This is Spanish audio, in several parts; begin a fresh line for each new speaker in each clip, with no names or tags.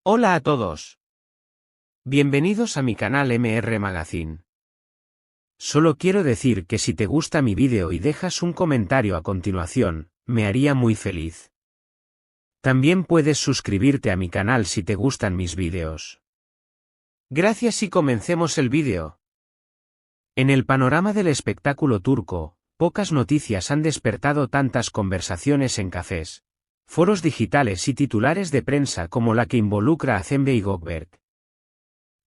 Hola a todos. Bienvenidos a mi canal MR Magazine. Solo quiero decir que si te gusta mi vídeo y dejas un comentario a continuación, me haría muy feliz. También puedes suscribirte a mi canal si te gustan mis vídeos. Gracias y comencemos el vídeo. En el panorama del espectáculo turco, pocas noticias han despertado tantas conversaciones en cafés, foros digitales y titulares de prensa como la que involucra a Cembe y Gökberk.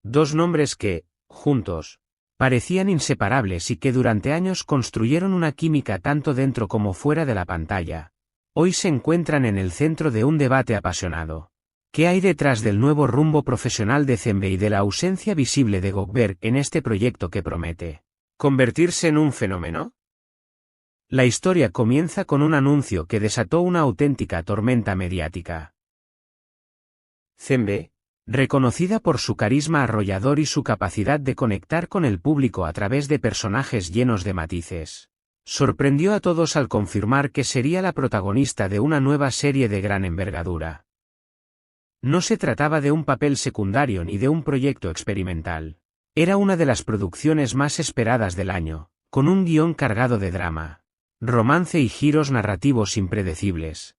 Dos nombres que, juntos, parecían inseparables y que durante años construyeron una química tanto dentro como fuera de la pantalla. Hoy se encuentran en el centro de un debate apasionado. ¿Qué hay detrás del nuevo rumbo profesional de Cembe y de la ausencia visible de Gökberk en este proyecto que promete convertirse en un fenómeno? La historia comienza con un anuncio que desató una auténtica tormenta mediática. Cembe, reconocida por su carisma arrollador y su capacidad de conectar con el público a través de personajes llenos de matices, sorprendió a todos al confirmar que sería la protagonista de una nueva serie de gran envergadura. No se trataba de un papel secundario ni de un proyecto experimental. Era una de las producciones más esperadas del año, con un guión cargado de drama, romance y giros narrativos impredecibles.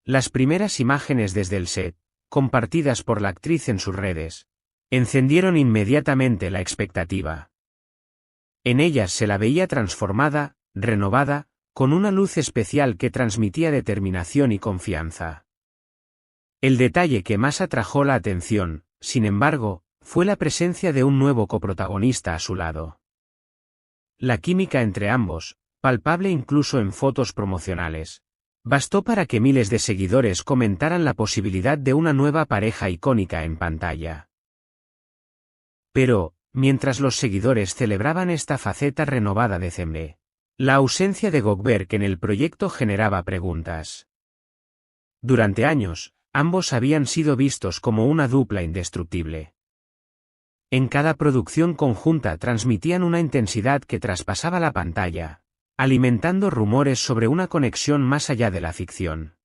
Las primeras imágenes desde el set, compartidas por la actriz en sus redes, encendieron inmediatamente la expectativa. En ellas se la veía transformada, renovada, con una luz especial que transmitía determinación y confianza. El detalle que más atrajo la atención, sin embargo, fue la presencia de un nuevo coprotagonista a su lado. La química entre ambos, palpable incluso en fotos promocionales, bastó para que miles de seguidores comentaran la posibilidad de una nueva pareja icónica en pantalla. Pero, mientras los seguidores celebraban esta faceta renovada de Cembe, la ausencia de Gökberk en el proyecto generaba preguntas. Durante años, ambos habían sido vistos como una dupla indestructible. En cada producción conjunta transmitían una intensidad que traspasaba la pantalla, alimentando rumores sobre una conexión más allá de la ficción.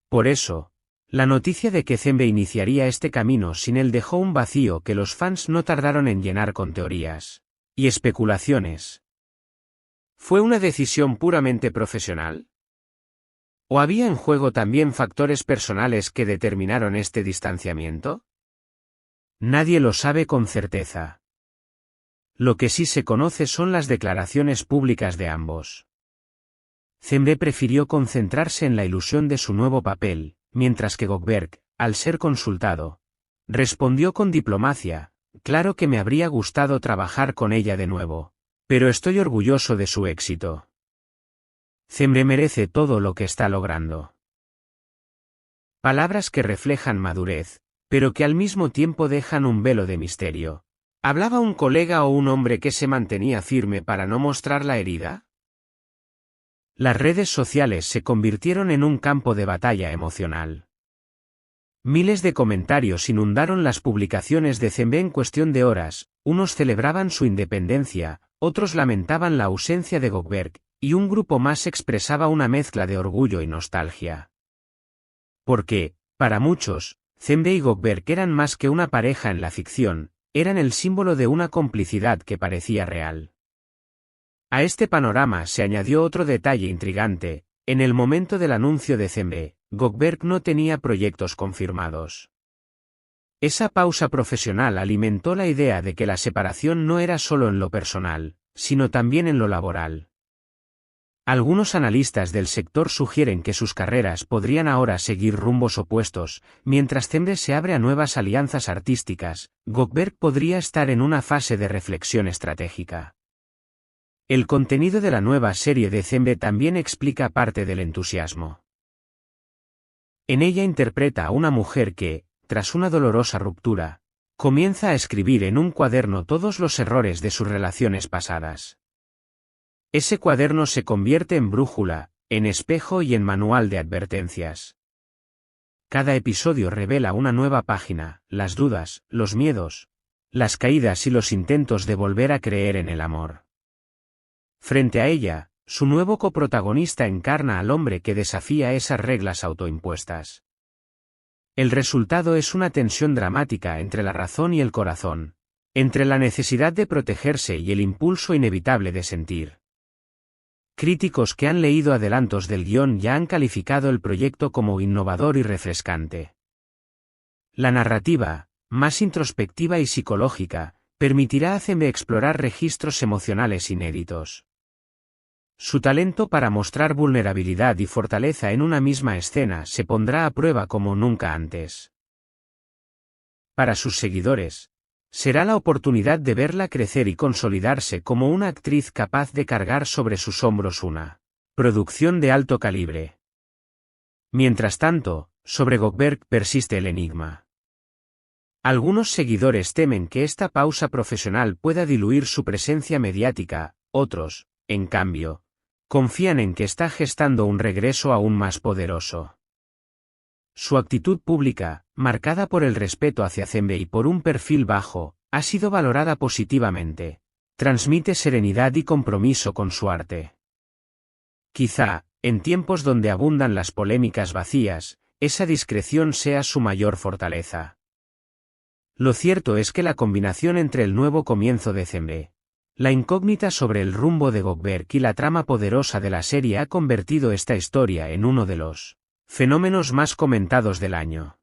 Por eso, la noticia de que Cembe iniciaría este camino sin él dejó un vacío que los fans no tardaron en llenar con teorías y especulaciones. ¿Fue una decisión puramente profesional? ¿O había en juego también factores personales que determinaron este distanciamiento? Nadie lo sabe con certeza. Lo que sí se conoce son las declaraciones públicas de ambos. Cembe prefirió concentrarse en la ilusión de su nuevo papel, mientras que Gökberk, al ser consultado, respondió con diplomacia: «Claro que me habría gustado trabajar con ella de nuevo, pero estoy orgulloso de su éxito. Cembe merece todo lo que está logrando». Palabras que reflejan madurez, pero que al mismo tiempo dejan un velo de misterio. ¿Hablaba un colega o un hombre que se mantenía firme para no mostrar la herida? Las redes sociales se convirtieron en un campo de batalla emocional. Miles de comentarios inundaron las publicaciones de Cembe en cuestión de horas, unos celebraban su independencia, otros lamentaban la ausencia de Gökberk, y un grupo más expresaba una mezcla de orgullo y nostalgia. Porque, para muchos, Cembe y Gökberk eran más que una pareja en la ficción, eran el símbolo de una complicidad que parecía real. A este panorama se añadió otro detalle intrigante: en el momento del anuncio de Cembe, Gökberk no tenía proyectos confirmados. Esa pausa profesional alimentó la idea de que la separación no era solo en lo personal, sino también en lo laboral. Algunos analistas del sector sugieren que sus carreras podrían ahora seguir rumbos opuestos. Mientras Cembe se abre a nuevas alianzas artísticas, Gökberk podría estar en una fase de reflexión estratégica. El contenido de la nueva serie de Cembe también explica parte del entusiasmo. En ella interpreta a una mujer que, tras una dolorosa ruptura, comienza a escribir en un cuaderno todos los errores de sus relaciones pasadas. Ese cuaderno se convierte en brújula, en espejo y en manual de advertencias. Cada episodio revela una nueva página, las dudas, los miedos, las caídas y los intentos de volver a creer en el amor. Frente a ella, su nuevo coprotagonista encarna al hombre que desafía esas reglas autoimpuestas. El resultado es una tensión dramática entre la razón y el corazón, entre la necesidad de protegerse y el impulso inevitable de sentir. Críticos que han leído adelantos del guión ya han calificado el proyecto como innovador y refrescante. La narrativa, más introspectiva y psicológica, permitirá a CMB explorar registros emocionales inéditos. Su talento para mostrar vulnerabilidad y fortaleza en una misma escena se pondrá a prueba como nunca antes. Para sus seguidores, será la oportunidad de verla crecer y consolidarse como una actriz capaz de cargar sobre sus hombros una producción de alto calibre. Mientras tanto, sobre Gökberg persiste el enigma. Algunos seguidores temen que esta pausa profesional pueda diluir su presencia mediática, otros, en cambio, confían en que está gestando un regreso aún más poderoso. Su actitud pública, marcada por el respeto hacia CMB y por un perfil bajo, ha sido valorada positivamente. Transmite serenidad y compromiso con su arte. Quizá, en tiempos donde abundan las polémicas vacías, esa discreción sea su mayor fortaleza. Lo cierto es que la combinación entre el nuevo comienzo de CMB, la incógnita sobre el rumbo de Gökberg y la trama poderosa de la serie ha convertido esta historia en uno de los fenómenos más comentados del año.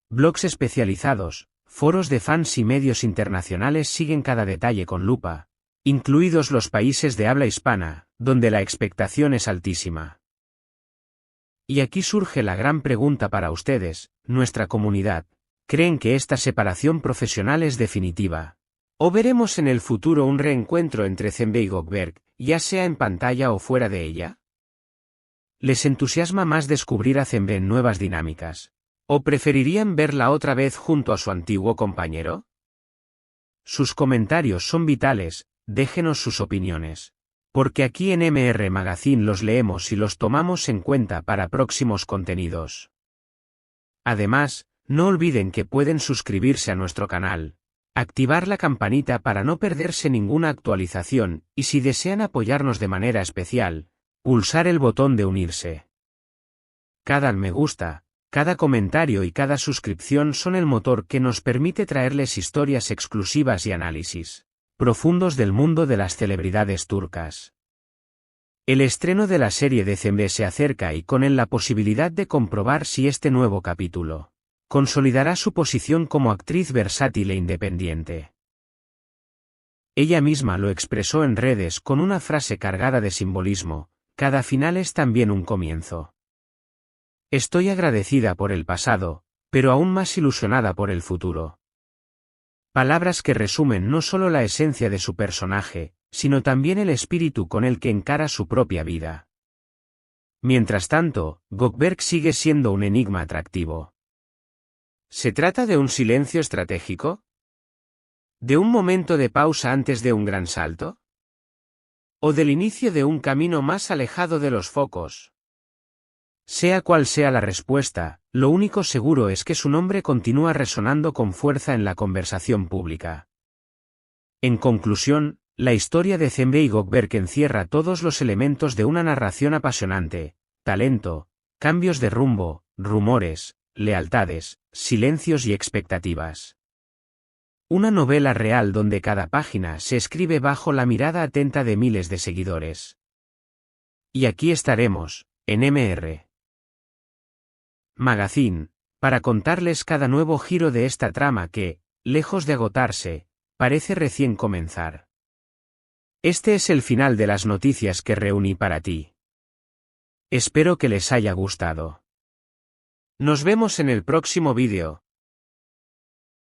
Blogs especializados, foros de fans y medios internacionales siguen cada detalle con lupa, incluidos los países de habla hispana, donde la expectación es altísima. Y aquí surge la gran pregunta para ustedes, nuestra comunidad: ¿creen que esta separación profesional es definitiva? ¿O veremos en el futuro un reencuentro entre CMB y Gökberg, ya sea en pantalla o fuera de ella? ¿Les entusiasma más descubrir a CMB en nuevas dinámicas? ¿O preferirían verla otra vez junto a su antiguo compañero? Sus comentarios son vitales, déjenos sus opiniones. Porque aquí en MR Magazine los leemos y los tomamos en cuenta para próximos contenidos. Además, no olviden que pueden suscribirse a nuestro canal, activar la campanita para no perderse ninguna actualización, y si desean apoyarnos de manera especial, pulsar el botón de unirse. Cada me gusta, cada comentario y cada suscripción son el motor que nos permite traerles historias exclusivas y análisis profundos del mundo de las celebridades turcas. El estreno de la serie de CMB se acerca y con él la posibilidad de comprobar si este nuevo capítulo consolidará su posición como actriz versátil e independiente. Ella misma lo expresó en redes con una frase cargada de simbolismo: cada final es también un comienzo. Estoy agradecida por el pasado, pero aún más ilusionada por el futuro. Palabras que resumen no solo la esencia de su personaje, sino también el espíritu con el que encara su propia vida. Mientras tanto, Gökberg sigue siendo un enigma atractivo. ¿Se trata de un silencio estratégico? ¿De un momento de pausa antes de un gran salto? ¿O del inicio de un camino más alejado de los focos? Sea cual sea la respuesta, lo único seguro es que su nombre continúa resonando con fuerza en la conversación pública. En conclusión, la historia de CMB y Gökberg encierra todos los elementos de una narración apasionante: talento, cambios de rumbo, rumores, lealtades, silencios y expectativas. Una novela real donde cada página se escribe bajo la mirada atenta de miles de seguidores. Y aquí estaremos, en MR Magazine, para contarles cada nuevo giro de esta trama que, lejos de agotarse, parece recién comenzar. Este es el final de las noticias que reuní para ti. Espero que les haya gustado. Nos vemos en el próximo vídeo.